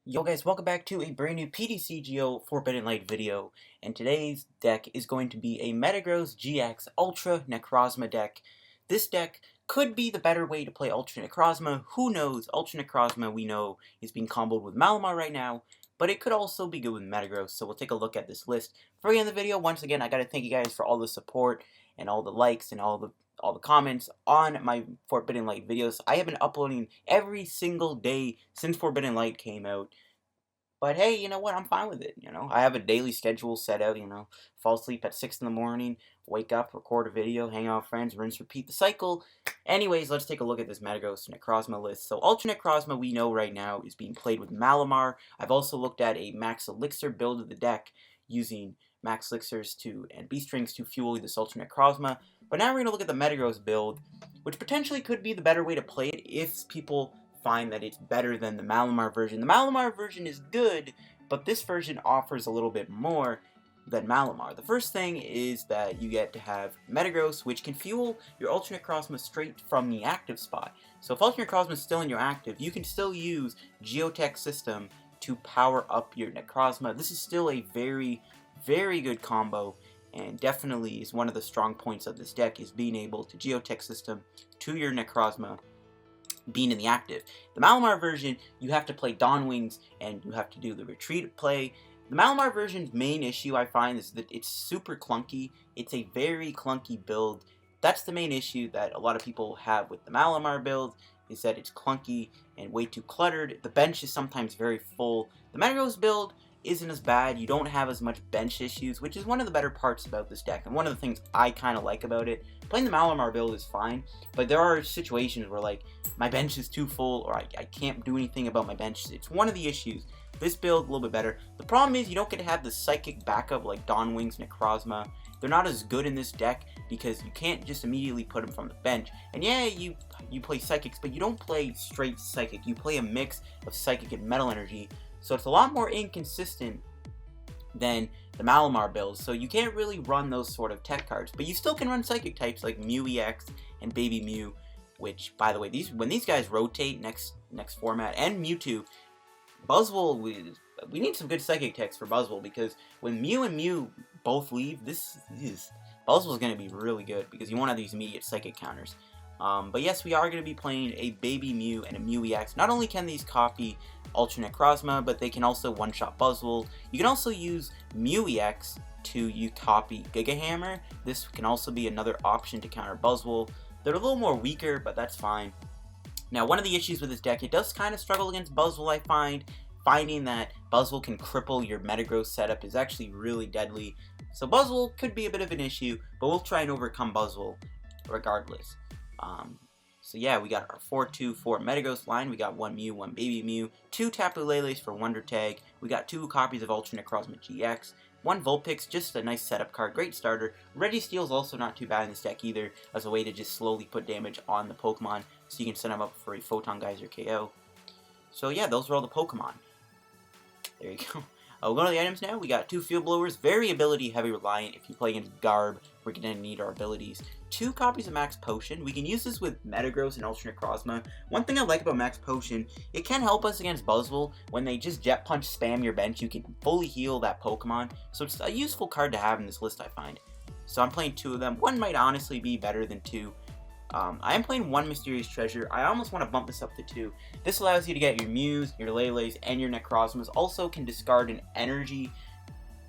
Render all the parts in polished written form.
Yo guys, welcome back to a brand new PTCGO Forbidden Light video, and today's deck is going to be a Metagross-GX Ultra Necrozma deck. This deck could be the better way to play Ultra Necrozma. Who knows? Ultra Necrozma, we know, is being comboed with Malamar right now, but it could also be good with Metagross, so we'll take a look at this list. Before we end the video, once again, I gotta thank you guys for all the support and all the likes and all the comments on my Forbidden Light videos. I have been uploading every single day since Forbidden Light came out. But hey, you know what? I'm fine with it, I have a daily schedule set out, fall asleep at 6 in the morning, wake up, record a video, hang out with friends, rinse, repeat the cycle. Anyways, let's take a look at this Metagross Necrozma list. So Ultra Necrozma, we know right now, is being played with Malamar. I've also looked at a Max Elixir build of the deck using Max Elixirs and Beast Rings to fuel this Ultra Necrozma. But now we're going to look at the Metagross build, which potentially could be the better way to play it if people find that it's better than the Malamar version. The Malamar version is good, but this version offers a little bit more than Malamar. The first thing is that you get to have Metagross, which can fuel your Ultra Necrozma straight from the active spot. So if Ultra Necrozma is still in your active, you can still use Geotech System to power up your Necrozma. This is still a very, very good combo, and definitely is one of the strong points of this deck, is being able to Geotech System to your Necrozma being in the active. The Malamar version, you have to play Dawn Wings, and you have to do the retreat play. The Malamar version's main issue, I find, is that it's super clunky. It's a very clunky build. That's the main issue that a lot of people have with the Malamar build, is that it's clunky and way too cluttered. The bench is sometimes very full. The Metagross build isn't as bad. You don't have as much bench issues, which is one of the better parts about this deck, and one of the things I kind of like about it. Playing the Malamar build is fine, but there are situations where, like, my bench is too full, or I can't do anything about my bench. It's one of the issues. This build, a little bit better. The problem is you don't get to have the psychic backup like Dawn Wings, Necrozma. They're not as good in this deck because you can't just immediately put them from the bench. And yeah, you play psychics, but you don't play straight psychic. You play a mix of psychic and metal energy. So it's a lot more inconsistent than the Malamar build, so you can't really run those sort of tech cards, but you still can run psychic types like Mew-EX and Baby Mew, which, by the way, when these guys rotate next format, and Mewtwo, Buzzwole, we need some good psychic techs for Buzzwole, because when Mew and Mew both leave, Buzzwole's going to be really good, because you won't have these immediate psychic counters. But yes, we are going to be playing a Baby Mew and a Mew-EX. Not only can these copy Ultra Necrozma, but they can also one-shot Buzzwole. You can also use Mew-EX to copy Giga Hammer. This can also be another option to counter Buzzwole. They're a little more weaker, but that's fine. Now, one of the issues with this deck, it does kind of struggle against Buzzwole, I find. Finding that Buzzwole can cripple your Metagross setup is actually really deadly. So Buzzwole could be a bit of an issue, but we'll try and overcome Buzzwole regardless. So yeah, we got our 4-2-4 Metagross line. We got one Mew, one Baby Mew, 2 Tapu Lele's for Wonder Tag. We got 2 copies of Ultra Necrozma-GX, 1 Vulpix, just a nice setup card, great starter. Ready Steel's also not too bad in this deck either, as a way to just slowly put damage on the Pokemon, so you can set them up for a Photon Geyser KO. So yeah, those are all the Pokemon. There you go. We'll go to the items now. We got 2 Field Blowers, very ability heavy reliant. If you play against Garb, we're going to need our abilities. 2 copies of Max Potion. We can use this with Metagross and Ultra Necrozma. One thing I like about Max Potion, it can help us against Buzzwole. When they just Jet Punch spam your bench, you can fully heal that Pokemon. So it's a useful card to have in this list, I find. So I'm playing 2 of them. One might honestly be better than 2. I am playing 1 Mysterious Treasure. I almost want to bump this up to 2. This allows you to get your Mews, your Lele's, and your Necrozmas. Also can discard an energy.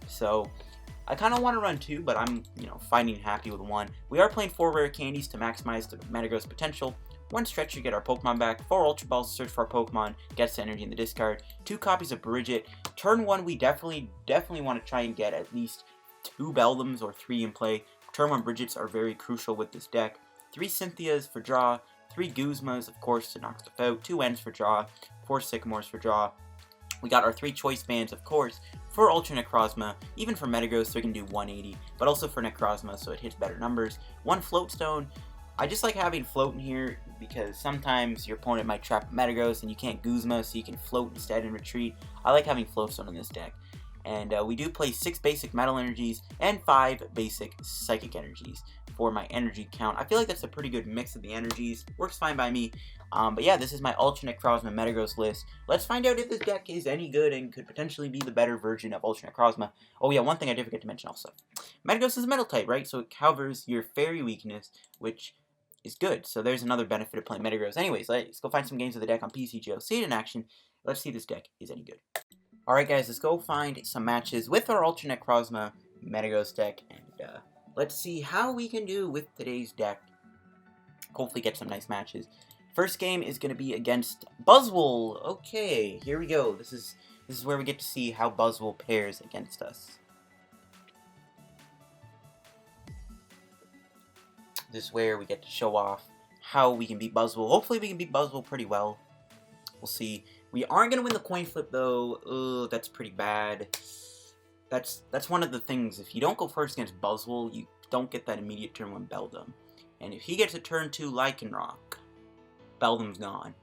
So I kind of want to run 2, but I'm, finding happy with 1. We are playing 4 Rare Candies to maximize the Metagross potential. 1 Stretcher, get our Pokemon back. 4 Ultra Balls to search for our Pokemon, gets the energy in the discard. 2 copies of Brigette. Turn 1, we definitely want to try and get at least 2 Beldums or 3 in play. Turn 1 Brigettes are very crucial with this deck. 3 Cynthias for draw, 3 Guzmas, of course, to knock stuff out, 2 Ns for draw, 4 Sycamores for draw. We got our 3 Choice Bands, of course, for Ultra Necrozma. Even for Metagross, so we can do 180, but also for Necrozma, so it hits better numbers. 1 Float Stone. I just like having Float in here, because sometimes your opponent might trap Metagross, and you can't Guzma, so you can Float instead and retreat. I like having Float Stone in this deck. And we do play 6 basic metal energies and 5 basic psychic energies for my energy count. I feel like that's a pretty good mix of the energies. Works fine by me. But yeah, this is my Ultra Necrozma Metagross list. Let's find out if this deck is any good and could potentially be the better version of Ultra Necrozma. Oh yeah, one thing I did forget to mention also. Metagross is a metal type, right? So it covers your fairy weakness, which is good. So there's another benefit of playing Metagross. Anyways, let's go find some games of the deck on PTCGO. See it in action. Let's see if this deck is any good. Alright guys, let's go find some matches with our Ultra Necrozma Metagross deck. And let's see how we can do with today's deck. Hopefully get some nice matches. First game is going to be against Buzzwole. Okay, here we go. This is where we get to see how Buzzwole pairs against us. This is where we get to show off how we can beat Buzzwole. Hopefully we can beat Buzzwole pretty well. We'll see. We aren't going to win the coin flip though. Ugh, that's pretty bad. That's one of the things. If you don't go first against Buzzwole, you don't get that immediate turn 1 Beldum. And if he gets a turn 2 Lycanroc, Beldum's gone.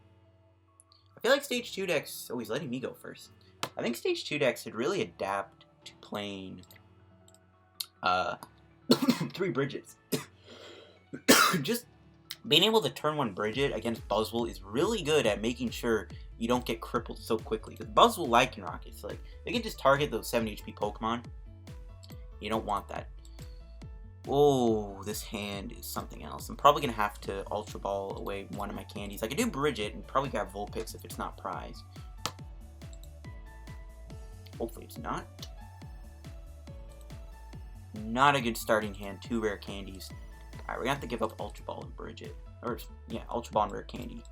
I feel like Stage 2 decks... Oh, he's letting me go first. I think Stage 2 decks should really adapt to playing 3 Bridgets. Just being able to turn 1 Bridget against Buzzwole is really good at making sure you don't get crippled so quickly. Because Buzzwole Lycanroc, it's like, they can just target those 70 HP Pokemon. You don't want that. Oh, this hand is something else. I'm probably going to have to Ultra Ball away one of my candies. I could do Brigette and probably grab Vulpix if it's not prized. Hopefully it's not. Not a good starting hand. 2 rare candies. Alright, we're going to have to give up Ultra Ball and Brigette. Or, yeah, Ultra Ball and rare candy.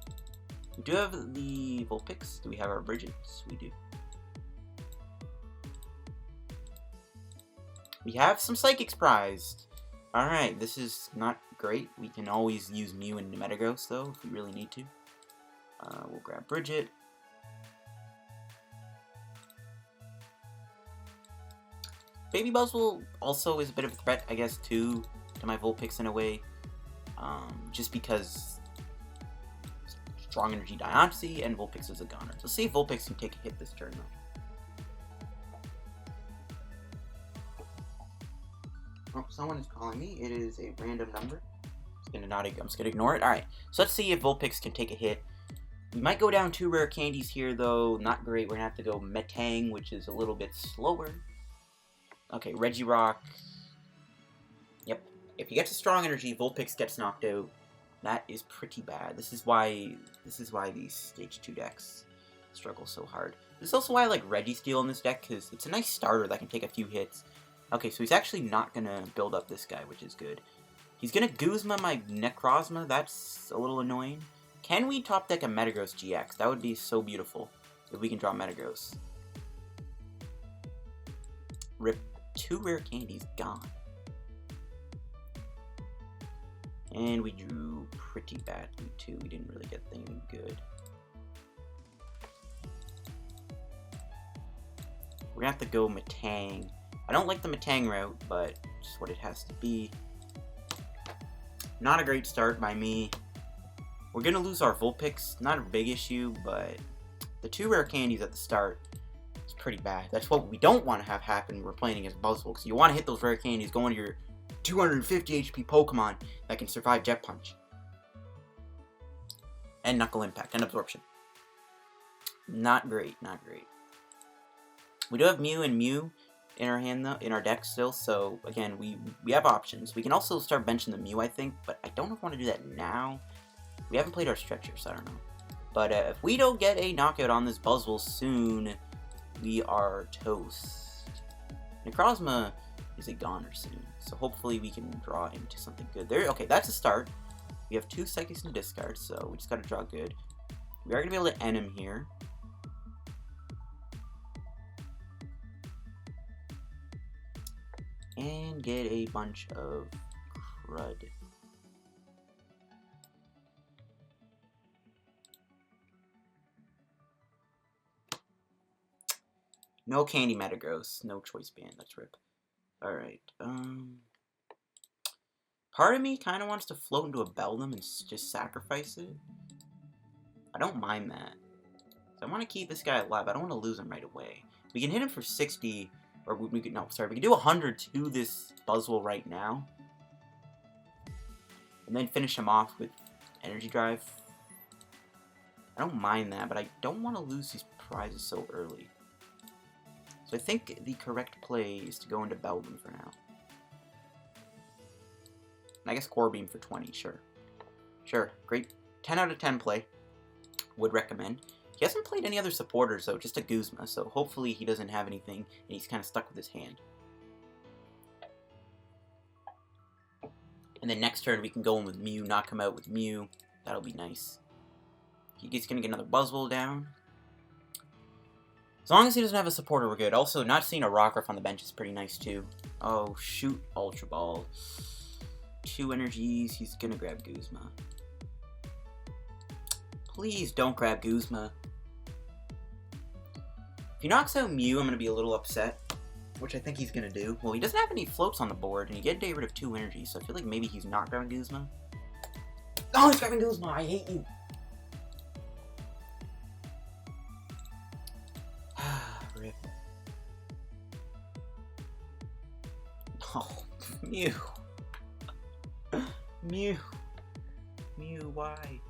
We do have the Vulpix. Do we have our Brigettes? We do. We have some Psychics prized. Alright, this is not great. We can always use Mew and Metagross, though, if we really need to. We'll grab Brigette. Baby Buzzwole also is a bit of a threat, I guess, to my Vulpix in a way. Just because Strong Energy Diancie and Vulpix is a goner. Let's see if Vulpix can take a hit this turn, though. Oh, someone is calling me. It is a random number. I'm just gonna ignore it. Alright, so let's see if Vulpix can take a hit. We might go down 2 rare candies here, though. Not great. We're gonna have to go Metang, which is a little bit slower. Okay, Regirock. Yep. If he gets a strong energy, Vulpix gets knocked out. That is pretty bad. This is why these Stage 2 decks struggle so hard. This is also why I like Registeel in this deck, because it's a nice starter that can take a few hits. Okay, so he's actually not going to build up this guy, which is good. He's going to Guzma my Necrozma. That's a little annoying. Can we top deck a Metagross GX? That would be so beautiful if we can draw Metagross. Rip. 2 rare candies gone. And we drew pretty badly, too. We didn't really get anything good. We're going to have to go Metang. I don't like the Metang route, but just what it has to be. Not a great start by me. We're going to lose our Vulpix. Not a big issue, but the 2 rare candies at the start is pretty bad. That's what we don't want to have happen when we're playing against Buzzwole, because you want to hit those rare candies going to your 250 HP Pokemon that can survive Jet Punch. And Knuckle Impact and Absorption. Not great, not great. We do have Mew and Mew in our hand, though, in our deck still, so again, we have options. We can also start benching the Mew, I think, but I don't know if I want to do that now. We haven't played our stretcher, so I don't know. But if we don't get a knockout on this Buzzwole soon, we are toast. Necrozma is a goner soon, so hopefully we can draw into something good. There, okay, that's a start. We have 2 Psychics in discard, so we just gotta draw good. We are gonna be able to end him here. And get a bunch of crud. No candy Metagross, no choice band, let's rip. Alright, part of me kind of wants to float into a Beldum and just sacrifice it. I don't mind that. So I want to keep this guy alive, I don't want to lose him right away. We can hit him for 60, or we can, no, sorry, we can do 100 to this Buzzwole right now. And then finish him off with Energy Drive. I don't mind that, but I don't want to lose these prizes so early. So I think the correct play is to go into Beldum for now. And I guess Core Beam for 20, sure. Sure, great. 10 out of 10 play. Would recommend. He hasn't played any other supporters, though, just a Guzma, so hopefully he doesn't have anything, and he's kind of stuck with his hand. And then next turn we can go in with Mew, knock him out with Mew. That'll be nice. He's going to get another Buzzwole down. As long as he doesn't have a supporter, we're good. Also, not seeing a Rockruff on the bench is pretty nice, too. Oh, shoot, Ultra Ball. 2 energies, he's going to grab Guzma. Please don't grab Guzma. If he knocks out Mew, I'm going to be a little upset, which I think he's going to do. Well, he doesn't have any floats on the board, and you get get rid of 2 energies, so I feel like maybe he's not grabbing Guzma. Oh, he's grabbing Guzma! I hate you! Rip. Oh, Mew. Mew. Mew, why?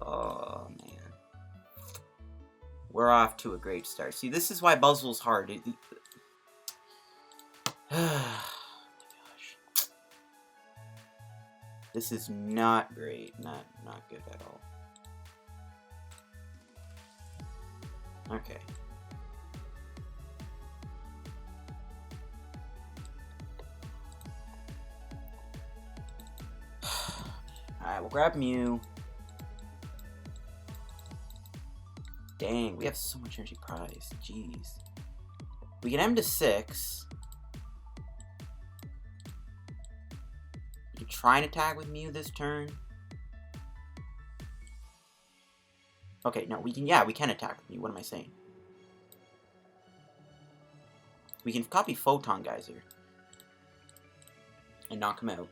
Oh, man. We're off to a great start. See, this is why Buzzwole's hard. Oh, my gosh. This is not great. Not good at all. Okay. Alright, we'll grab Mew. Dang, we have so much energy prize. Jeez. We get M to 6. We can try and attack with Mew this turn. Okay, no, we can attack with Mew. What am I saying? We can copy Photon Geyser. And knock him out.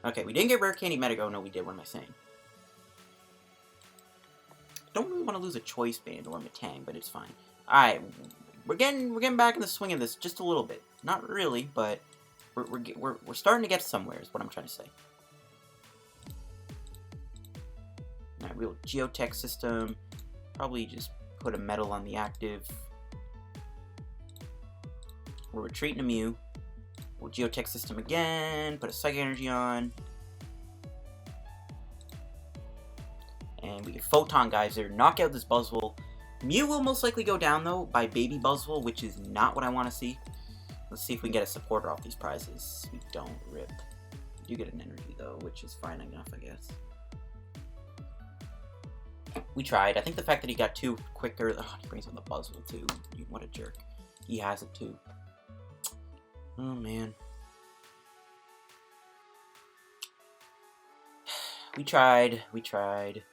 Okay, we didn't get Rare Candy Metagross. No, we did. What am I saying? Don't really want to lose a Choice Band or a Metang, but it's fine. Alright, we're getting back in the swing of this just a little bit. Not really, but we're starting to get somewhere, is what I'm trying to say. Alright, real Geotech system. Probably just put a Metal on the active. We're retreating to Mew. We'll Geotech system again. Put a Psychic Energy on. And we get Photon Geyser. Knock out this Buzzwole. Mew will most likely go down, though, by Baby Buzzwole, which is not what I want to see. Let's see if we can get a supporter off these prizes. We don't. Rip. We do get an energy, though, which is fine enough, I guess. We tried. I think the fact that he got 2 quicker... Oh, he brings on the Buzzwole, too. What a jerk. He has it, too. Oh, man. We tried. We tried.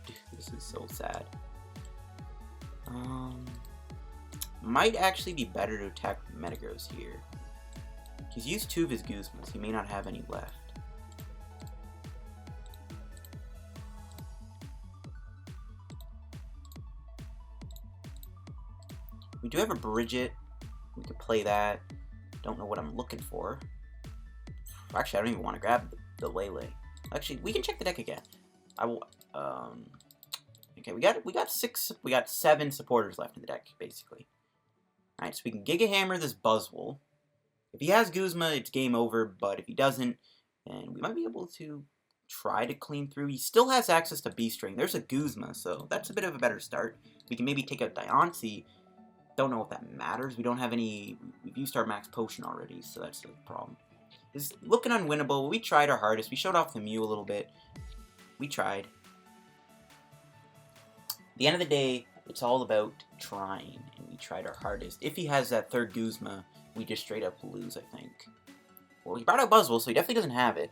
Dude, this is so sad. Might actually be better to attack Metagross here. He's used 2 of his Guzmas. He may not have any left. We do have a Brigette. We could play that. Don't know what I'm looking for. Actually, I don't even want to grab the Lele. Actually, we can check the deck again. I will. Okay, we got 7 supporters left in the deck, basically. All right, so we can Giga Hammer this Buzzwole. If he has Guzma, it's game over. But if he doesn't, then we might be able to try to clean through. He still has access to B-String. There's a Guzma, so that's a bit of a better start. We can maybe take out Diancie. Don't know if that matters. We don't have any... We've used our Max Potion already, so that's the problem. It's looking unwinnable. We tried our hardest. We showed off the Mew a little bit. We tried. At the end of the day, it's all about trying, and we tried our hardest. If he has that 3rd Guzma, we just straight up lose, I think. Well, he brought out Buzzwole, so he definitely doesn't have it.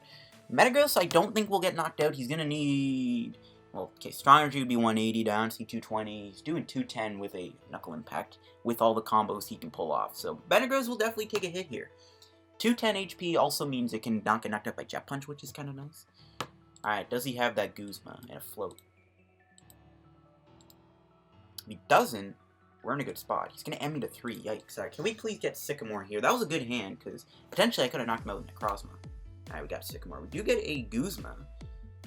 Metagross, I don't think will get knocked out. He's going to need... Well, okay, Strong Energy would be 180, Diancie 220. He's doing 210 with a Knuckle Impact with all the combos he can pull off. So Metagross will definitely take a hit here. 210 HP also means it can not get knocked out by Jet Punch, which is kind of nice. Alright, does he have that Guzma and a float? If he doesn't, we're in a good spot. He's going to end me to 3. Yikes. Alright, can we please get Sycamore here? That was a good hand, because potentially I could have knocked him out with Necrozma. Alright, we got Sycamore. We do get a Guzma.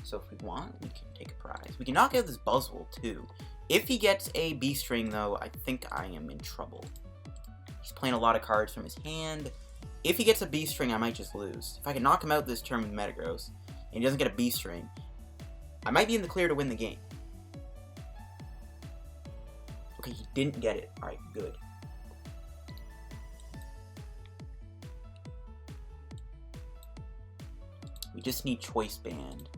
So if we want, we can take a prize. We can knock out this Buzzwole, too. If he gets a B-string, though, I think I am in trouble. He's playing a lot of cards from his hand. If he gets a B-string, I might just lose. If I can knock him out this turn with Metagross, and he doesn't get a B-string, I might be in the clear to win the game. Okay, he didn't get it. Alright, good. We just need Choice Band.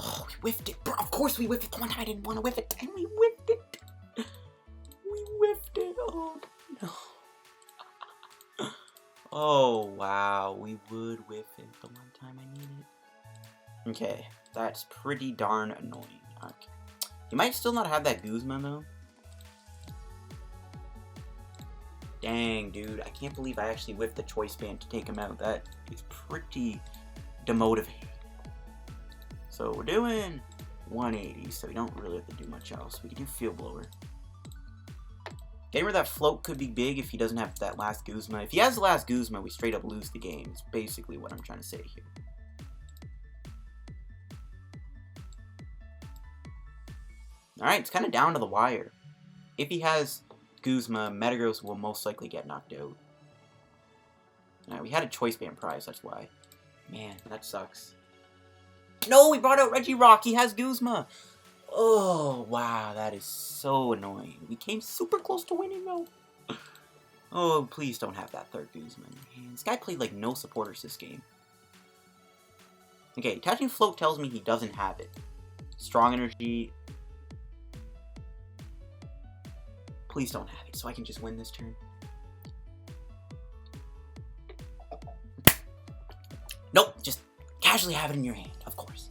Oh, we whiffed it. Bro, of course we whiffed it. The one time I didn't want to whiff it, and we whiffed it. We whiffed it. Oh, no. Oh, wow. We would whiff it the one time I need it. Okay, that's pretty darn annoying. Okay. You might still not have that Guzma, though. Dang, dude. I can't believe I actually whiffed the Choice Band to take him out. That is pretty demotivating. So we're doing 180, so we don't really have to do much else. We can do Field Blower. Getting rid of that float could be big if he doesn't have that last Guzma. If he has the last Guzma, we straight up lose the game. It's basically what I'm trying to say here. Alright, it's kind of down to the wire. If he has Guzma, Metagross will most likely get knocked out. Alright, we had a Choice Band prize, that's why. Man, that sucks. No, we brought out Regirock. He has Guzma. Oh, wow, that is so annoying. We came super close to winning, though. Oh, please don't have that third Guzma in your hand. This guy played, like, no supporters this game. Okay, attaching Float tells me he doesn't have it. Strong Energy. Please don't have it, so I can just win this turn. Nope, just casually have it in your hand, of course.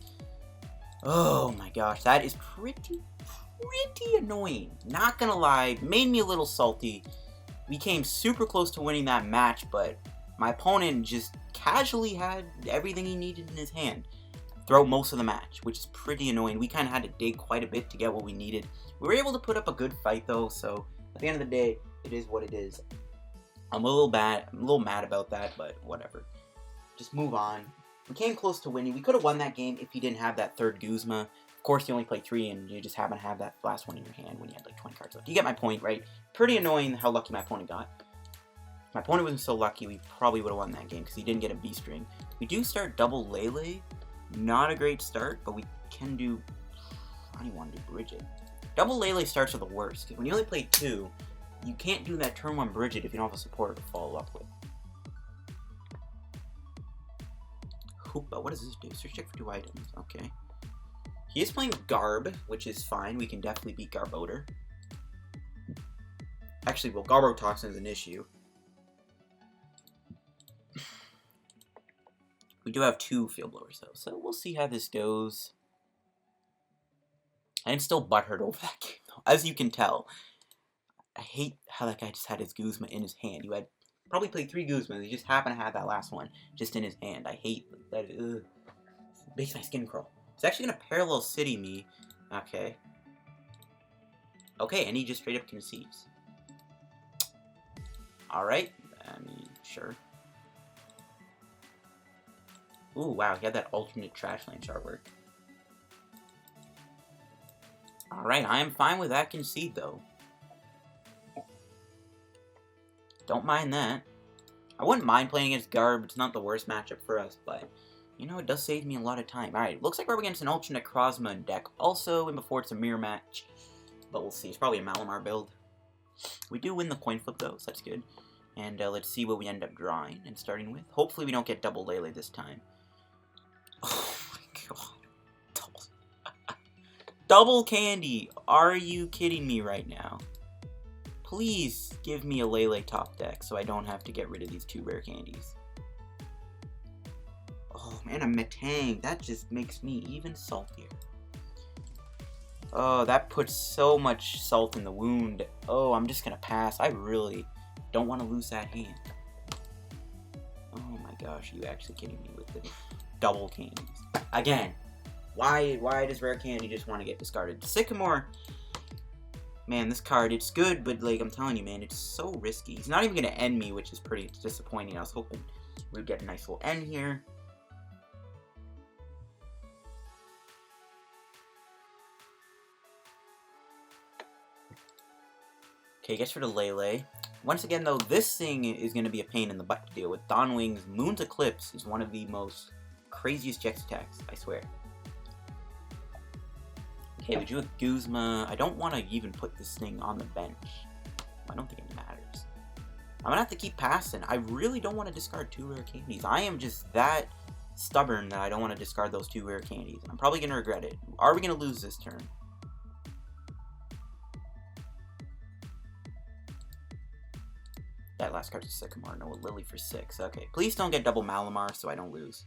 Oh my gosh, that is pretty annoying. Not gonna lie, made me a little salty. We came super close to winning that match, but my opponent just casually had everything he needed in his hand throughout most of the match, which is pretty annoying. We kind of had to dig quite a bit to get what we needed. We were able to put up a good fight though, so at the end of the day, it is what it is. I'm a little mad about that, but whatever. Just move on. We came close to winning. We could have won that game if he didn't have that third Guzma. Of course, you only play 3, and you just happen to have that last one in your hand when you had like 20 cards left. You get my point, right? Pretty annoying how lucky my opponent got. If my opponent wasn't so lucky, we probably would have won that game because he didn't get a B-string. We do start double Lele. Not a great start, but we can do... I don't want to do Brigette. Double Lele starts are the worst, because when you only play 2, you can't do that turn 1 Brigette if you don't have a supporter to follow up with. Hoopa, what does this do? Search check for 2 items. Okay. He is playing Garb, which is fine. We can definitely beat Garbodor. Actually, well, Garbotoxin is an issue. We do have 2 Field Blowers, though, so we'll see how this goes. I am still butthurt over that game, though. As you can tell, I hate how that guy just had his Guzma in his hand. You had probably played 3 Guzmas. He just happened to have that last one just in his hand. I hate that. Ugh. It makes my skin crawl. He's actually going to Parallel City me. Okay. Okay, and he just straight up concedes. Alright. I mean, sure. Ooh, wow. He had that alternate Trashland artwork. Alright, I am fine with that concede, though. Don't mind that. I wouldn't mind playing against Garb. It's not the worst matchup for us, but, you know, it does save me a lot of time. Alright, looks like we're up against an Ultra Necrozma deck. Also, and before it's a mirror match, but we'll see. It's probably a Malamar build. We do win the coin flip, though, so that's good. And let's see what we end up drawing and starting with. Hopefully we don't get double Lele this time. Oh my god. Double candy! Are you kidding me right now? Please give me a Lele top deck so I don't have to get rid of these 2 rare candies. Oh man, a Metang. That just makes me even saltier. Oh, that puts so much salt in the wound. Oh, I'm just gonna pass. I really don't want to lose that hand. Oh my gosh, are you actually kidding me with it? double candies. Again, why does Rare Candy just want to get discarded? Sycamore, man, this card, it's good, but like I'm telling you, man, it's so risky. He's not even going to end me, which is pretty disappointing. I was hoping we'd get a nice little end here. Okay, gets rid of Lele. Once again, though, this thing is going to be a pain in the butt to deal with. Dawnwing's Moon's Eclipse is one of the most craziest GX attacks, I swear. Okay, we drew a Guzma. I don't want to even put this thing on the bench. I don't think it matters. I'm going to have to keep passing. I really don't want to discard 2 rare candies. I am just that stubborn that I don't want to discard those 2 rare candies. I'm probably going to regret it. Are we going to lose this turn? That last card's a Sycamore. No, a Lily for 6. Okay, please don't get double Malamar so I don't lose.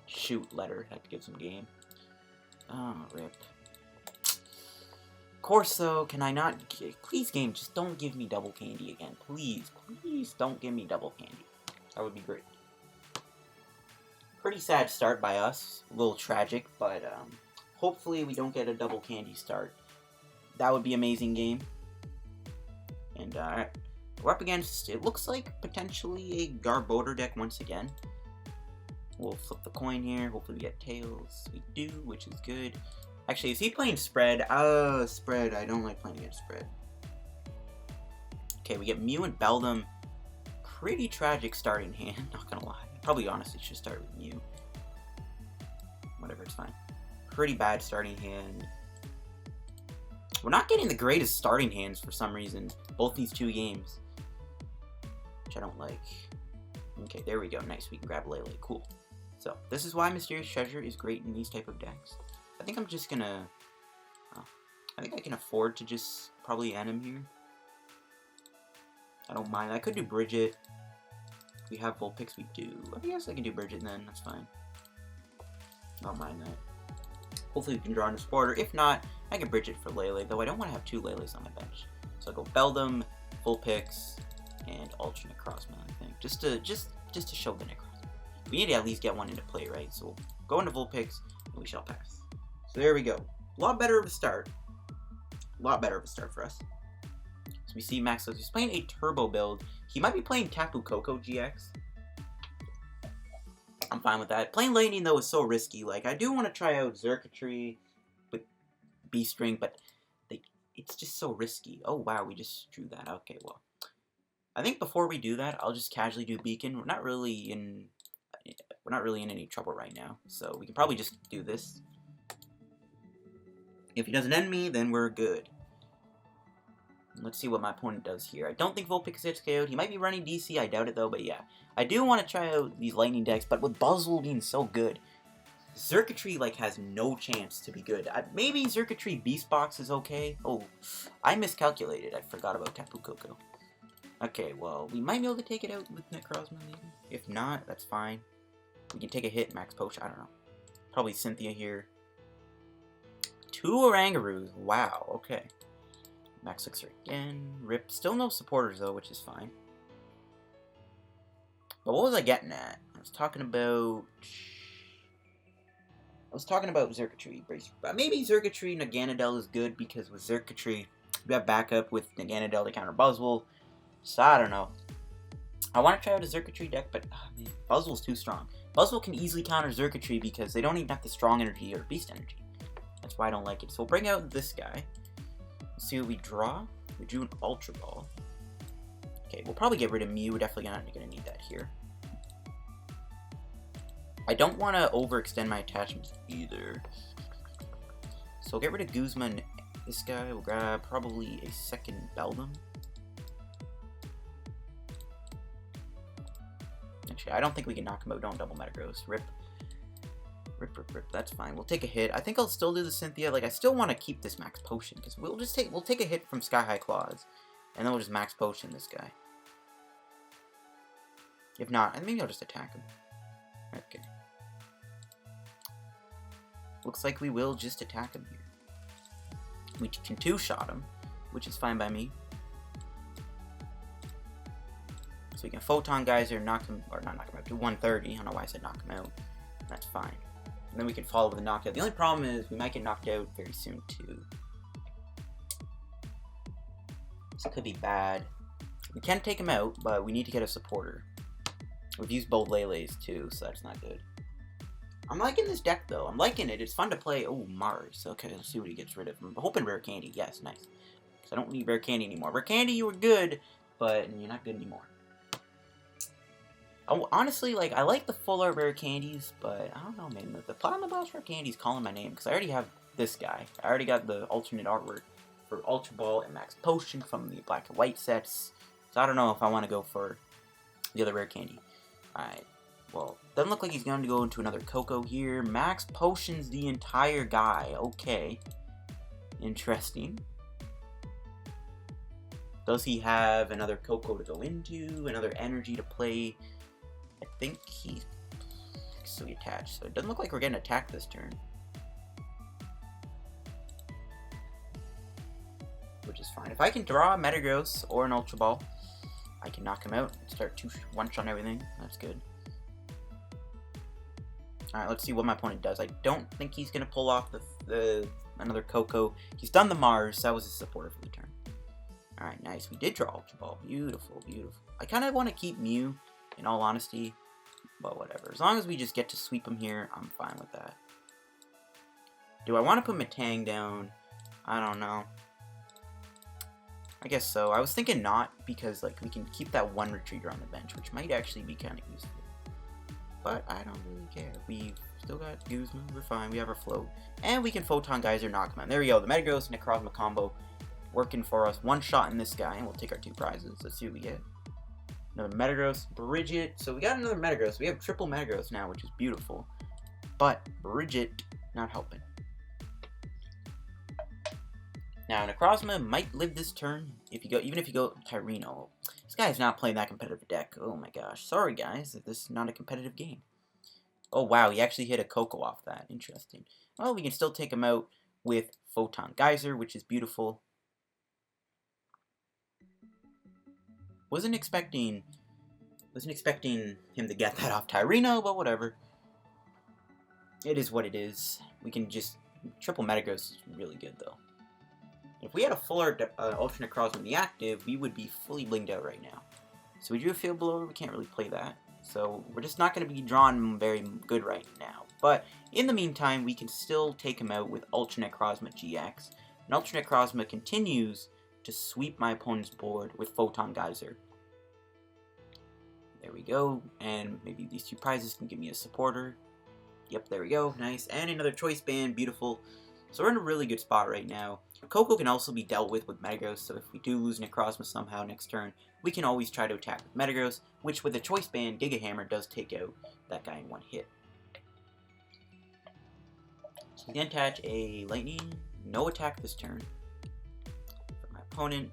Shoot, letter. Have to give some game. Oh, rip. Corso, can I not... Please, game, just don't give me double candy again. Please, please don't give me double candy. That would be great. Pretty sad start by us. A little tragic, but hopefully we don't get a double candy start. That would be amazing, game. And we're up against, it looks like, potentially a Garbodor deck once again. We'll flip the coin here. Hopefully we get tails. We do, which is good. Actually, is he playing spread? Spread. I don't like playing against spread. Okay, we get Mew and Beldum. Pretty tragic starting hand, not gonna lie. Probably honestly should start with Mew. Whatever, it's fine. Pretty bad starting hand. We're not getting the greatest starting hands for some reason. Both these 2 games. Which I don't like. Okay, there we go. Nice. We can grab Lele. Cool. So, this is why Mysterious Treasure is great in these type of decks. I think I'm just gonna... I think I can afford to just probably end him here. I don't mind. I could do Brigette. If we have Vulpix, we do. I guess I can do Brigette then. That's fine. I don't mind that. Hopefully we can draw into supporter. If not, I can Brigette for Lele, though I don't want to have 2 Leles on my bench. So I'll go Beldum, Vulpix, and Ultra Necrozma, I think. Just to show the Necrozma. We need to at least get one into play, right? So we'll go into Vulpix, and we shall pass. So there we go. A lot better of a start. A lot better of a start for us. So we see Max, he's playing a turbo build. He might be playing Tapu Coco GX. I'm fine with that. Playing Lightning, though, is so risky. Like, I do want to try out Xurkitree with B-String, but it's just so risky. Oh, wow, we just drew that. Okay, well. I think before we do that, I'll just casually do Beacon. We're not really in any trouble right now, so we can probably just do this. If he doesn't end me, then we're good. Let's see what my opponent does here. I don't think Vulpix gets KO'd. He might be running DC. I doubt it, though. But yeah, I do want to try out these Lightning decks. But with Buzzwole being so good, Xurkitree, like, has no chance to be good. Maybe Xurkitree Beast Box is okay. Oh, I miscalculated. I forgot about Tapu Koko. Okay, well, we might be able to take it out with Necrozma, maybe. If not, that's fine. We can take a hit, Max Potion. I don't know. Probably Cynthia here. 2 Orangaroos. Wow, okay. Max Elixir again. Rip. Still no supporters, though, which is fine. But what was I getting at? I was talking about Xurkitree. Maybe Xurkitree Naganadel is good because with Xurkitree, we have backup with Naganadel to counter Buzzwole. So I don't know. I want to try out a Xurkitree deck, but man, Buzzwole's too strong. Buzzwole can easily counter Xurkitree because they don't even have the strong energy or beast energy. That's why I don't like it. So we'll bring out this guy. Let's see what we draw. We drew an Ultra Ball. Okay, we'll probably get rid of Mew. We're definitely not going to need that here. I don't want to overextend my attachments either. So we'll get rid of Guzma and this guy. We'll grab probably a second Beldum. Actually, I don't think we can knock him out. Don't double Metagross. Rip. Rip, rip, rip. That's fine. We'll take a hit. I think I'll still do the Cynthia. Like, I still want to keep this Max Potion because we'll take a hit from Sky High Claws, and then we'll just Max Potion this guy. If not, maybe I'll just attack him. Okay. Looks like we will just attack him here. We can two-shot him, which is fine by me. So we can Photon Geyser, knock him, or not knock him out, do 130. I don't know why I said knock him out. That's fine. And then we can follow with a knockout. The only problem is we might get knocked out very soon too. This could be bad. We can take him out, but we need to get a supporter. We've used both Lele's too, so that's not good. I'm liking this deck though. I'm liking it. It's fun to play. Oh, Mars. Okay, let's see what he gets rid of. I'm hoping Rare Candy. Yes, nice. Because I don't need Rare Candy anymore. Rare Candy, you were good, but you're not good anymore. Oh, honestly, like, I like the full art Rare Candies, but I don't know, man. The plot on the boss Rare Candy's calling my name, because I already have this guy. I already got the alternate artwork for Ultra Ball and Max Potion from the black and white sets. So I don't know if I want to go for the other Rare Candy. Alright. Well, doesn't look like he's going to go into another Coco here. Max Potion's the entire guy. Okay. Interesting. Does he have another Coco to go into? Another energy to play? I think he's still attached. So it doesn't look like we're getting attacked this turn. Which is fine. If I can draw a Metagross or an Ultra Ball, I can knock him out and start one-shot everything. That's good. Alright, let's see what my opponent does. I don't think he's going to pull off another Coco. He's done the Mars. That was his supporter for the turn. Alright, nice. We did draw Ultra Ball. Beautiful, beautiful. I kind of want to keep Mew, in all honesty. But whatever. As long as we just get to sweep him here, I'm fine with that. Do I want to put Metang down? I don't know. I guess so. I was thinking not, because like we can keep that one Retriever on the bench, which might actually be kind of useful. But I don't really care. We've still got Guzma, we're fine, we have our Float. And we can Photon Geyser, knock him out. There we go, the Metagross Necrozma combo working for us. One shot in this guy, and we'll take our 2 prizes. Let's see what we get. Another Metagross, Brigette. So we got another Metagross. We have triple Metagross now, which is beautiful. But Brigette not helping. Now, Necrozma might live this turn, even if you go Tyreno. This guy is not playing that competitive deck. Oh my gosh. Sorry, guys, this is not a competitive game. Oh, wow, he actually hit a Coco off that. Interesting. Well, we can still take him out with Photon Geyser, which is beautiful. Wasn't expecting him to get that off Tyreno, but whatever. It is what it is. We can just... Triple Metagross is really good, though. If we had a full art Ultra Necrozma in the active, we would be fully blinged out right now. So we drew a Field Blower, we can't really play that. So we're just not going to be drawn very good right now. But in the meantime, we can still take him out with Ultra Necrozma-GX. And Ultra Necrozma continues to sweep my opponent's board with Photon Geyser. There we go. And maybe these 2 prizes can give me a supporter. Yep, there we go. Nice. And another Choice Band. Beautiful. So we're in a really good spot right now. Coco can also be dealt with Metagross, so if we do lose Necrozma somehow next turn, we can always try to attack with Metagross, which with a Choice Band, Giga Hammer does take out that guy in 1 hit. So we can attach a Lightning, no attack this turn for my opponent.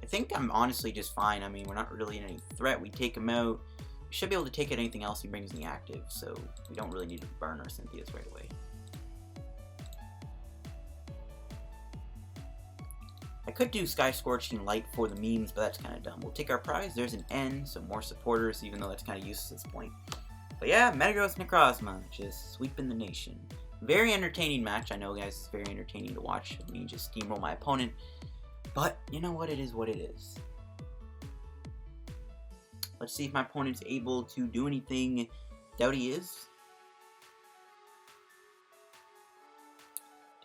I think I'm honestly just fine. I mean, we're not really in any threat. We take him out. We should be able to take out anything else he brings in the active, so we don't really need to burn our Cynthias right away. I could do Sky Scorching Light for the memes, but that's kind of dumb. We'll take our prize. There's an N, so more supporters, even though that's kind of useless at this point. But yeah, Metagross Necrozma, just sweeping the nation. Very entertaining match. I know, guys, it's very entertaining to watch me just steamroll my opponent. But, you know what? It is what it is. Let's see if my opponent's able to do anything. Doubt he is.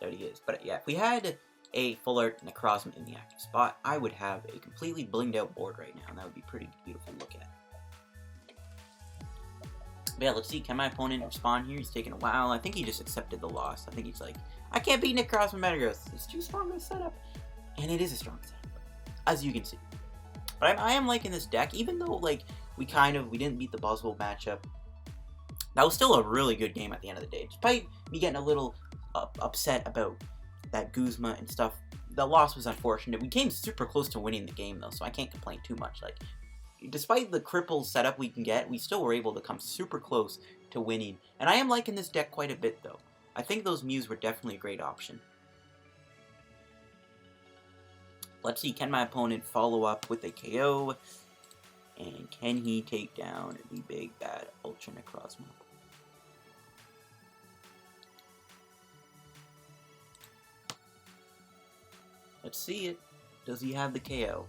Doubt he is. But yeah, if we had a full art Necrozma in the active spot, I would have a completely blinged out board right now, and that would be pretty beautiful to look at. But yeah, let's see, can my opponent respond here? He's taking a while. I think he just accepted the loss. I think he's like, I can't beat Necrozma Metagross. It's too strong of a setup. And it is a strong setup, as you can see. But I am liking this deck, even though like we didn't beat the Buzzwole matchup. That was still a really good game at the end of the day. Despite me getting a little upset about that Guzma and stuff, the loss was unfortunate. We came super close to winning the game though, so I can't complain too much. Like, despite the crippled setup we can get, we still were able to come super close to winning. And I am liking this deck quite a bit though. I think those Mews were definitely a great option. Let's see, can my opponent follow up with a KO? And can he take down the big bad Ultra Necrozma? Let's see it. Does he have the KO?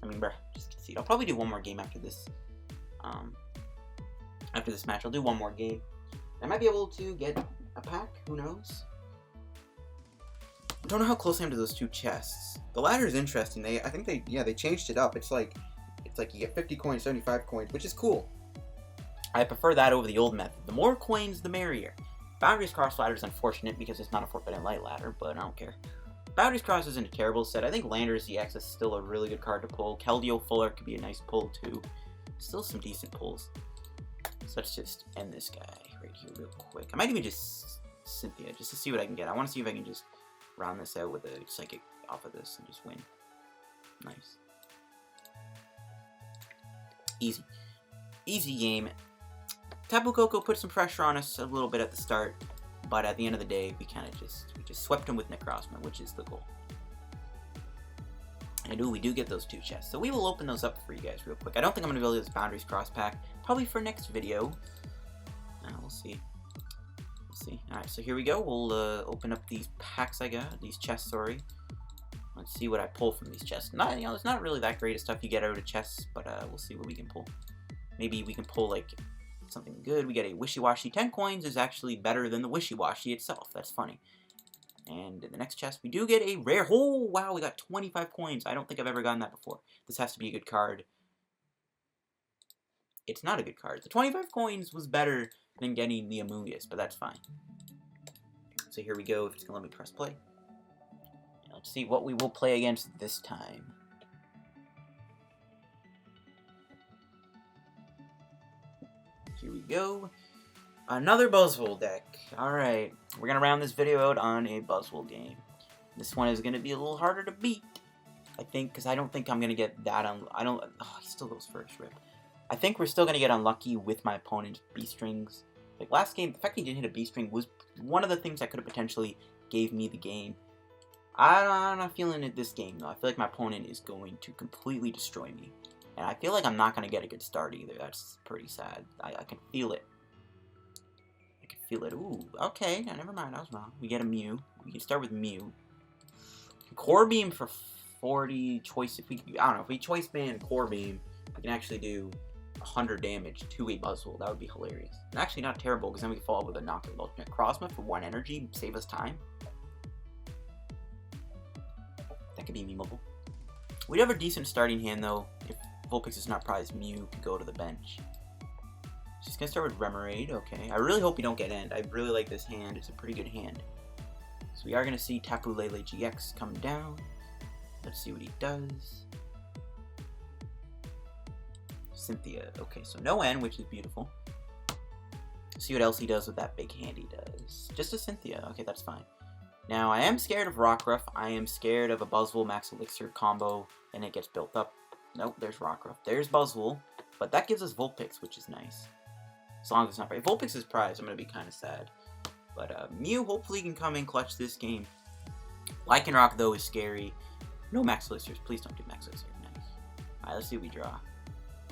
I mean, bruh, just concede. I'll probably do one more game after this. After this match, I'll do one more game. I might be able to get a pack. Who knows? I don't know how close I am to those two chests. The ladder is interesting. I think they changed it up. It's like you get 50 coins, 75 coins, which is cool. I prefer that over the old method. The more coins, the merrier. Boundaries Cross ladder is unfortunate because it's not a Forbidden Light ladder, but I don't care. Boundaries Cross isn't a terrible set. I think Landorus EX is still a really good card to pull. Keldeo Fuller could be a nice pull too. Still some decent pulls. So let's just end this guy right here real quick. I might even just Cynthia, just to see what I can get. I want to see if I can just round this out with a Psychic off of this and just win. Nice. Easy. Easy game. Tapu Coco put some pressure on us a little bit at the start, but at the end of the day, we just swept him with Necrozma, which is the goal. And we do get those two chests, so we will open those up for you guys real quick. I don't think I'm going to be able to do this Boundaries Cross pack, probably for next video. We'll see. We'll see. Alright, so here we go. We'll open up these packs I got, these chests, sorry. Let's see what I pull from these chests. It's not really that great of stuff you get out of chests, but we'll see what we can pull. Maybe we can pull, like, something good. We get a Wishy-Washy. 10 coins is actually better than the Wishy-Washy itself. That's funny. And in the next chest, we do get a rare. Oh, wow, we got 25 coins. I don't think I've ever gotten that before. This has to be a good card. It's not a good card. The 25 coins was better than getting the Amoonguss, but that's fine. So here we go. If it's going to let me press play. Let's see what we will play against this time. Here we go. Another Buzzwole deck. Alright, we're going to round this video out on a Buzzwole game. This one is going to be a little harder to beat, I think, because I don't think I'm going to get that oh, he still goes first, rip. I think we're still going to get unlucky with my opponent's B-strings. Like last game, the fact he didn't hit a B-string was one of the things that could have potentially gave me the game. I'm not feeling it this game, though. I feel like my opponent is going to completely destroy me. And I feel like I'm not going to get a good start either. That's pretty sad. I can feel it. I can feel it. Ooh, okay. No, never mind. I was wrong. We get a Mew. We can start with Mew. Core Beam for 40. Choice. If we, I don't know. If we choice ban Core Beam, we can actually do 100 damage to a Buzzwole. That would be hilarious. And actually not terrible, because then we can follow up with a knockout Ultra Necrozma for 1 energy. Save us time. That could be memeable. We'd have a decent starting hand, though. If Vulpix is not prized, Mew could go to the bench. Just gonna start with Remoraid, okay. I really hope you don't get end. I really like this hand. It's a pretty good hand. So we are gonna see Tapu Lele-GX come down. Let's see what he does. Cynthia, okay, so no end, which is beautiful. See what else he does with that big hand he does. Just a Cynthia, okay, that's fine. Now, I am scared of Rockruff. I am scared of a Buzzwole Max Elixir combo, and it gets built up. Nope, there's Rockruff. There's Buzzwole, but that gives us Vulpix, which is nice. As long as it's not prized. If Vulpix is prized, I'm going to be kind of sad. But Mew hopefully can come and clutch this game. Lycanroc, though, is scary. No Max Elixirs. Please don't do Max Elixir. Nice. Alright, let's see what we draw.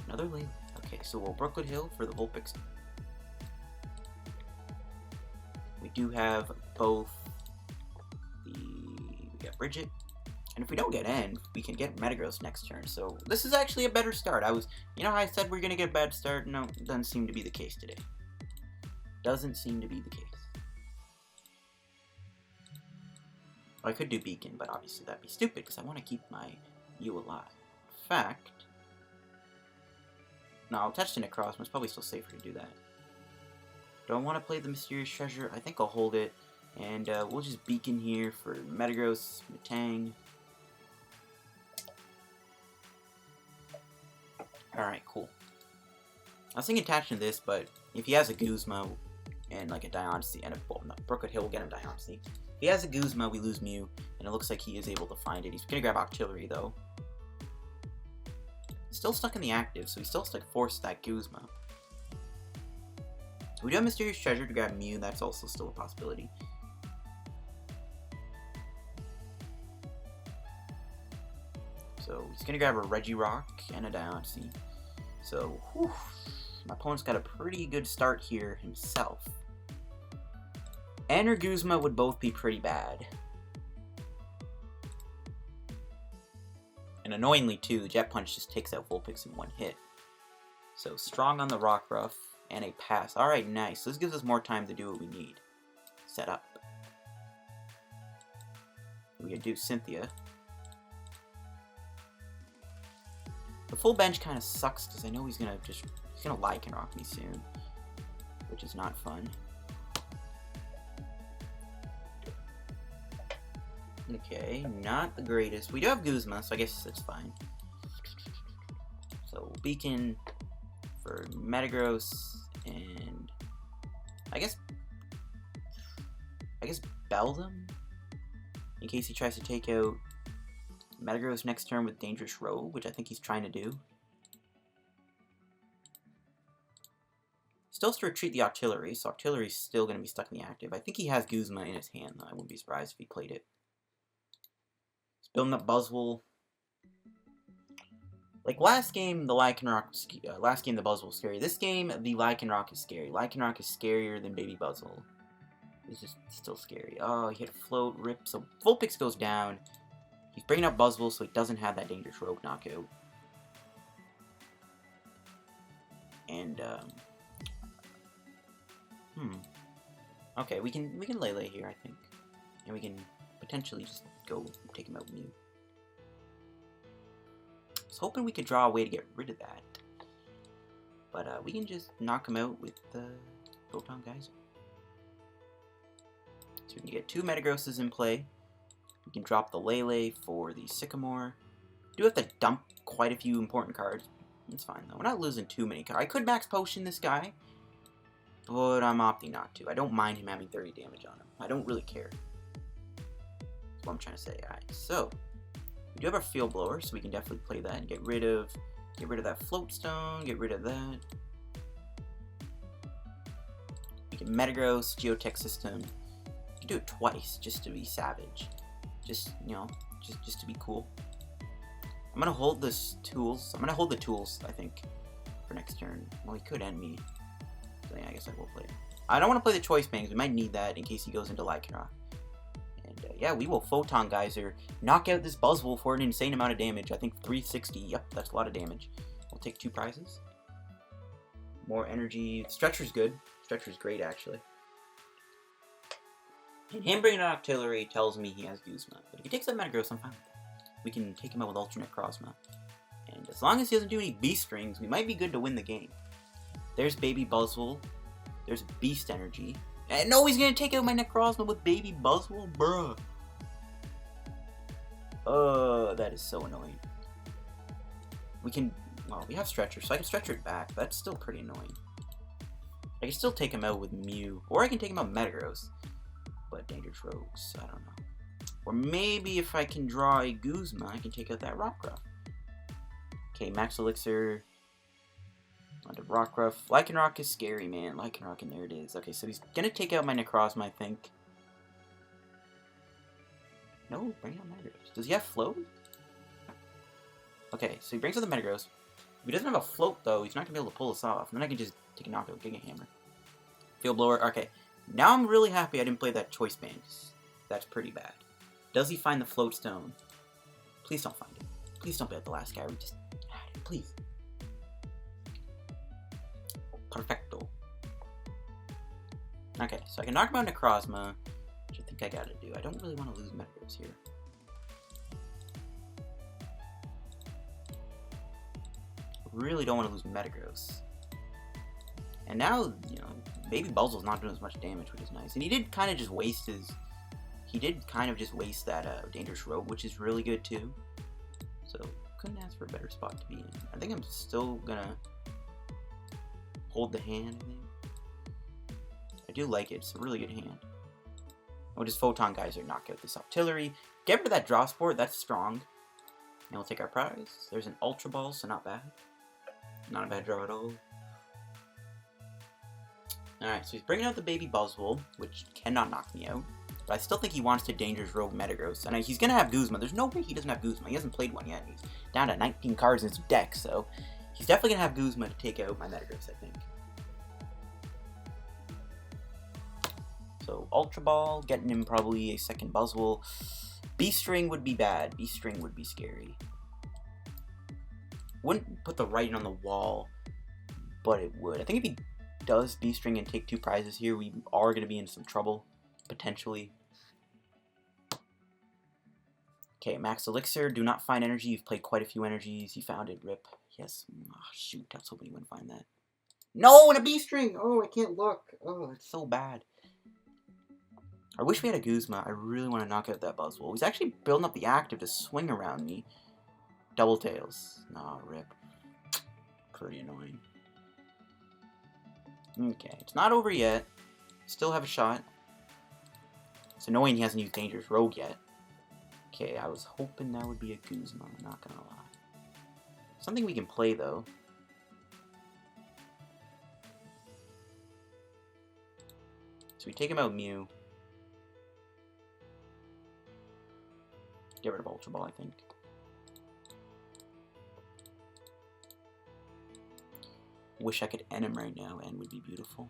Another Lele. Okay, so we'll Brookwood Hill for the Vulpix. We do have both we got Brigette, and if we don't get end, we can get Metagross next turn. So this is actually a better start. You know how I said we're gonna get a bad start? No, it doesn't seem to be the case today. Doesn't seem to be the case. Well, I could do Beacon, but obviously that'd be stupid because I want to keep my Mew alive. In fact, no, I'll touch the Necrozma. It's probably still safer to do that. Do I want to play the Mysterious Treasure? I think I'll hold it. And we'll just Beacon here for Metagross, Metang. Alright, cool. I was thinking attaching this, but if he has a Guzma and like a Dionysi, and Brookwood Hill will get him Dionysi. If he has a Guzma, we lose Mew, and it looks like he is able to find it. He's going to grab Octillery, though. Still stuck in the active, so he's still stuck forced that Guzma. We do have Mysterious Treasure to grab Mew, that's also still a possibility. So So he's gonna grab a Regirock and a Diancie. So, whew, my opponent's got a pretty good start here himself. And her Guzma would both be pretty bad. And annoyingly too, the Jet Punch just takes out Vulpix in one hit. So strong on the Rockruff and a pass. Alright, nice. This gives us more time to do what we need. Set up. We can do Cynthia. The full bench kind of sucks because I know he's gonna Lycanroc me soon, which is not fun. Okay, not the greatest. We do have Guzma, so I guess that's fine. So Beacon for Metagross and I guess Beldum in case he tries to take out Metagross next turn with Dangerous Rogue, which I think he's trying to do. Still has to retreat the Octillery, so Octillery's still going to be stuck in the active. I think he has Guzma in his hand, though. I wouldn't be surprised if he played it. He's building up Buzzwole. Like last game, the Lycanroc, last game the Buzzwole was scary. This game, the Lycanroc is scary. Lycanroc is scarier than Baby Buzzwole. It's just still scary. Oh, he hit a Float, Rip, so Vulpix goes down. He's bringing up Buzzwole so he doesn't have that Dangerous Rogue knockout. And, okay, we can Lele here, I think. And we can potentially just go take him out with Mew. I was hoping we could draw a way to get rid of that. But, we can just knock him out with the Photon Geyser. So we can get 2 Metagrosses in play. We can drop the Lele for the Sycamore. Do have to dump quite a few important cards. It's fine though. We're not losing too many cards. I could Max Potion this guy, but I'm opting not to. I don't mind him having 30 damage on him. I don't really care. That's what I'm trying to say. Alright, so we do have our Field Blower, so we can definitely play that and get rid of that Float Stone, get rid of that. We can Metagross, Geotech System. You can do it twice just to be savage. Just, you know, just to be cool. I'm gonna hold this tools. I'm gonna hold the tools, I think, for next turn. Well, he could end me. So yeah, I guess I will play it. I don't want to play the Choice Band because we might need that in case he goes into Lycanroc. And yeah, we will Photon Geyser, knock out this Buzzwole for an insane amount of damage. I think 360. Yep, that's a lot of damage. We'll take 2 prizes. More energy. Stretcher's good. Stretcher's great, actually. And him bringing an Octillery tells me he has Guzma. But if he takes that Metagross, I'm fine with that. We can take him out with Ultra Necrozma. And as long as he doesn't do any Beast Rings, we might be good to win the game. There's Baby Buzzwole. There's Beast Energy. And no, he's going to take out my Necrozma with Baby Buzzwole? Bruh. That is so annoying. We can... Well, we have Stretcher, so I can Stretcher it back. That's still pretty annoying. I can still take him out with Mew. Or I can take him out with Metagross. But Dangerous Rogues, I don't know. Or maybe if I can draw a Guzma, I can take out that Rockruff. Okay, Max Elixir. Onto Rockruff. Lycanroc is scary, man. Lycanroc, and there it is. Okay, so he's gonna take out my Necrozma, I think. No, bring out Metagross. Does he have Float? Okay, so he brings out the Metagross. If he doesn't have a Float, though, he's not gonna be able to pull this off. And then I can just take a knockout Giga Hammer. Field Blower, okay. Now I'm really happy I didn't play that Choice Band. That's pretty bad. Does he find the Float Stone? Please don't find it. Please don't be like the last guy. We just had it. Please. Perfecto. Okay, so I can knock him out Necrozma, which I think I gotta do. I don't really want to lose Metagross here. Really don't want to lose Metagross. And now, you know, Baby Buzzwole's not doing as much damage, which is nice. And he did kind of just waste his... He did kind of just waste that Dangerous Rogue, which is really good too. So, couldn't ask for a better spot to be in. I think I'm still gonna hold the hand, I think. I do like it. It's a really good hand. We'll just Photon Geyser, knock out this Octillery. Get rid of that Draw Sport, that's strong. And we'll take our prize. There's an Ultra Ball, so not bad. Not a bad draw at all. Alright, so he's bringing out the Baby Buzzwole, which cannot knock me out. But I still think he wants to Dangerous Rogue Metagross. And he's going to have Guzma. There's no way he doesn't have Guzma. He hasn't played one yet. He's down to 19 cards in his deck. So he's definitely going to have Guzma to take out my Metagross, I think. So Ultra Ball, getting him probably a second Buzzwole. B-String would be bad. B-String would be scary. Wouldn't put the writing on the wall, but it would. I think if he does B-String and take 2 prizes here, we are going to be in some trouble, potentially. Okay, Max Elixir, do not find energy. You've played quite a few energies. You found it, rip. Yes. Oh, shoot, I was hoping you wouldn't find that. No, and a B-String! Oh, I can't look. Oh, it's so bad. I wish we had a Guzma. I really want to knock out that Buzzwole. He's actually building up the active to swing around me. Double Tails. Nah, rip. Pretty annoying. Okay, it's not over yet. Still have a shot. It's annoying he hasn't used Dangerous Rogue yet. Okay, I was hoping that would be a Guzma, I'm not gonna lie. Something we can play, though. So we take him out Mew. Get rid of Ultra Ball, I think. Wish I could end him right now, and would be beautiful.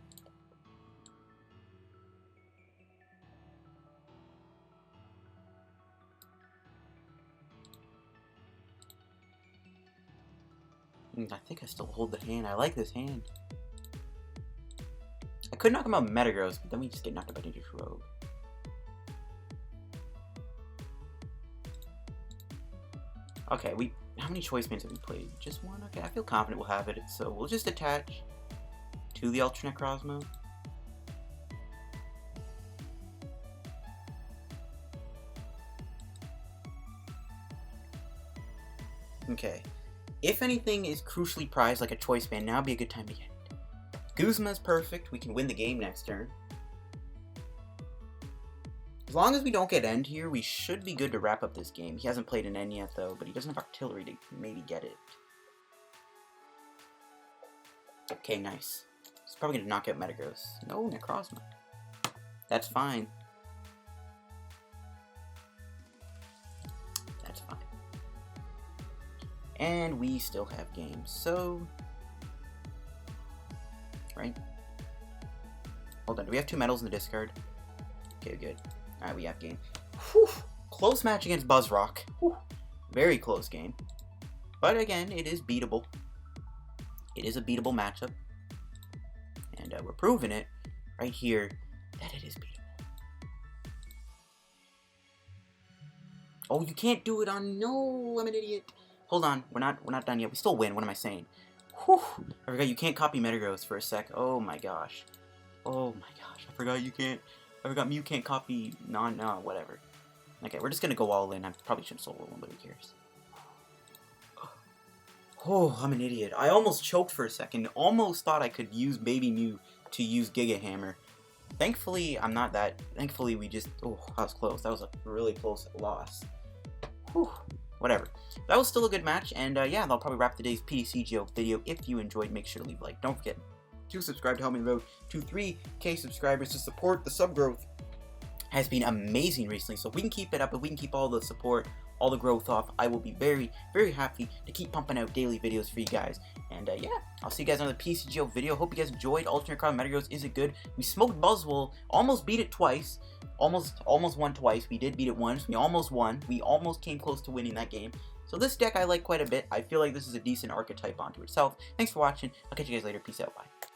I think I still hold the hand. I like this hand. I could knock him out Metagross, but then we just get knocked out by Dangerous Rogue. Okay, how many choice bands have we played? Just one? Okay, I feel confident we'll have it, so we'll just attach to the Ultra Necrozma. Okay. If anything is crucially prized like a choice band, now would be a good time to get it. Guzma's perfect. We can win the game next turn. As long as we don't get end here, we should be good to wrap up this game. He hasn't played an end yet, though, but he doesn't have artillery to maybe get it. Okay, nice. He's probably going to knock out Metagross. No, Necrozma. That's fine. That's fine. And we still have games, so... Right? Hold on, do we have 2 medals in the discard? Okay, good. Alright, we have game. Whew. Close match against Buzzrock. Whew. Very close game. But again, it is beatable. It is a beatable matchup. And we're proving it right here that it is beatable. Oh, you can't do it on... No, I'm an idiot. Hold on, we're not done yet. We still win. What am I saying? Whew. I forgot you can't copy Metagross for a sec. Oh my gosh. Oh my gosh. I forgot you can't... I forgot Mew can't copy whatever. Okay, we're just gonna go all in. I probably shouldn't solo one, but who cares? Oh, I'm an idiot. I almost choked for a second. Almost thought I could use Baby Mew to use Giga Hammer. Thankfully, I'm not that. Thankfully, we just... Oh, that was close. That was a really close loss. Whew. Whatever. That was still a good match, and yeah, that'll probably wrap today's PTCGO video. If you enjoyed, make sure to leave a like. Don't forget to subscribe to help me road to 3K subscribers to support the sub growth. Has been amazing recently, so if we can keep it up, if we can keep all the support, all the growth off, I will be very, very happy to keep pumping out daily videos for you guys. And yeah, I'll see you guys on the PTCGO video. Hope you guys enjoyed. Ultra Necrozma Metagross, is it good? We smoked Buzzwole, almost beat it twice, almost won twice. We did beat it once. We almost won. We almost came close to winning that game. So this deck I like quite a bit. I feel like this is a decent archetype onto itself. Thanks for watching. I'll catch you guys later. Peace out. Bye.